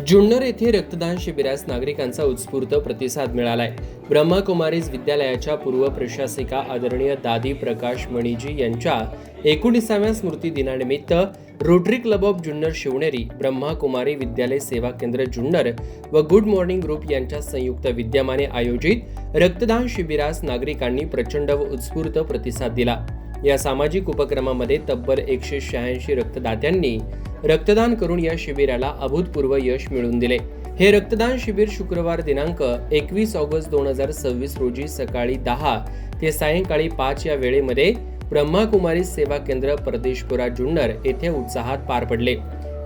जुन्नर येथे रक्तदान शिबिरास नागरिकांचा उत्स्फूर्त प्रतिसाद मिळालाय। ब्रह्माकुमारीज विद्यालयाच्या पूर्व प्रशासिका आदरणीय दादी प्रकाश मणिजी यांच्या 19व्या स्मृती दिनानिमित्त Rotary club of Junnar Shivneri, Brahmakumari विद्यालय सेवा केंद्र जुन्नर व गुड मॉर्निंग ग्रुप यांच्या संयुक्त विद्यमाने आयोजित रक्तदान शिबिरास नागरिकांनी प्रचंड व उत्स्फूर्त प्रतिसाद दिला। या सामाजिक उपक्रमामध्ये तब्बल 186 रक्तदात्यांनी रक्तदान करून या शिबिराला अभूतपूर्व यश मिळवून दिले। हे रक्तदान शिबिर शुक्रवार दिनांक 21 ऑगस्ट 2026 रोजी सकाळी 10 ते सायंकाळी 5 या वेळेमध्ये ब्रह्माकुमारी सेवा केंद्र परदेशपुरा जुन्नर येथे उत्साहात पार पडले।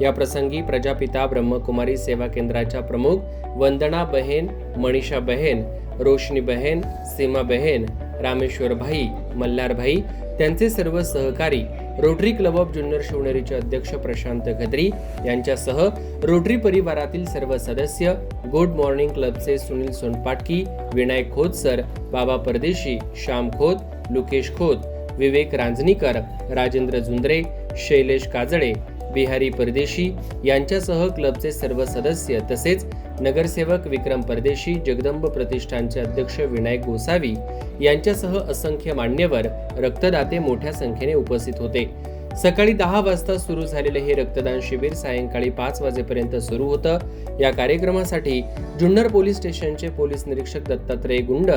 या प्रसंगी प्रजापिता ब्रह्मकुमारी सेवा केंद्राच्या प्रमुख वंदना बहेन, मनीषा बहेन, रोशनी बहेन, सीमा बहेन, रामेश्वर भाई, मल्हार भाई, त्यांचे सर्व सहकारी, रोटरी क्लब ऑफ जुन्नर शिवनेरीचे अध्यक्ष प्रशांत गद्री यांच्यासह रोटरी परिवारातील सर्व सदस्य, गुड मॉर्निंग क्लबचे सुनील सोनपाटकी, विनायक खोत सर, बाबा परदेशी, श्याम खोत, लुकेश खोत, विवेक रांजणीकर, राजेंद्र जुंद्रे, शैलेश काजळे, बिहारी परदेशी यांच्यासह क्लबचे सर्व सदस्य तसेच नगरसेवक विक्रम परदेशी, जगदंब प्रतिष्ठानचे अध्यक्ष विनायक गोसावी यांच्यासह असंख्य मान्यवर, रक्तदाते मोठ्या संख्येने उपस्थित होते। सकाळी 10 वाजता सुरू झालेले हे रक्तदान शिबिर सायंकाळी 5 वाजेपर्यंत सुरू होतं। या कार्यक्रमासाठी जुन्नर पोलीस स्टेशनचे पोलीस निरीक्षक दत्तात्रय गुंड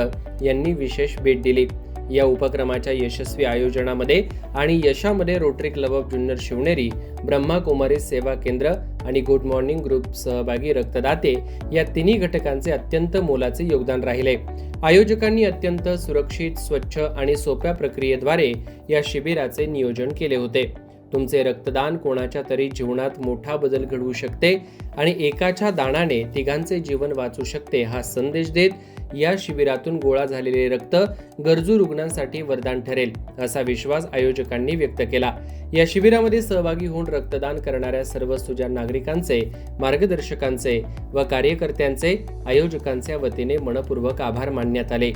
यांनी विशेष भेट दिली। या उपक्रमाच्या यशस्वी आयोजनामध्ये आणि यशामध्ये Rotary club of Junnar Shivneri, Brahmakumari सेवा केंद्र आणि गुड मॉर्निंग ग्रुप सहभागी रक्तदाते या तिन्ही घटकांचे अत्यंत मोलाचे योगदान राहिले। आयोजकांनी अत्यंत सुरक्षित, स्वच्छ आणि सोप्या प्रक्रियेद्वारे या शिबिराचे नियोजन केले होते। तुमचे रक्तदान कोणाच्या तरी जीवनात मोठा बदल घडवू शकते आणि एकाच्या दानाने तिघांचे जीवन वाचू शकते हा संदेश देत या शिबिरातून गोळा झालेले रक्त गरजू रुग्णांसाठी वरदान ठरेल असा विश्वास आयोजकांनी व्यक्त केला। या शिबिरामध्ये सहभागी होऊन रक्तदान करणाऱ्या सर्व सुजाण नागरिकांचे, मार्गदर्शकांचे व कार्यकर्त्यांचे आयोजकांच्या वतीने मनपूर्वक आभार मानण्यात आले।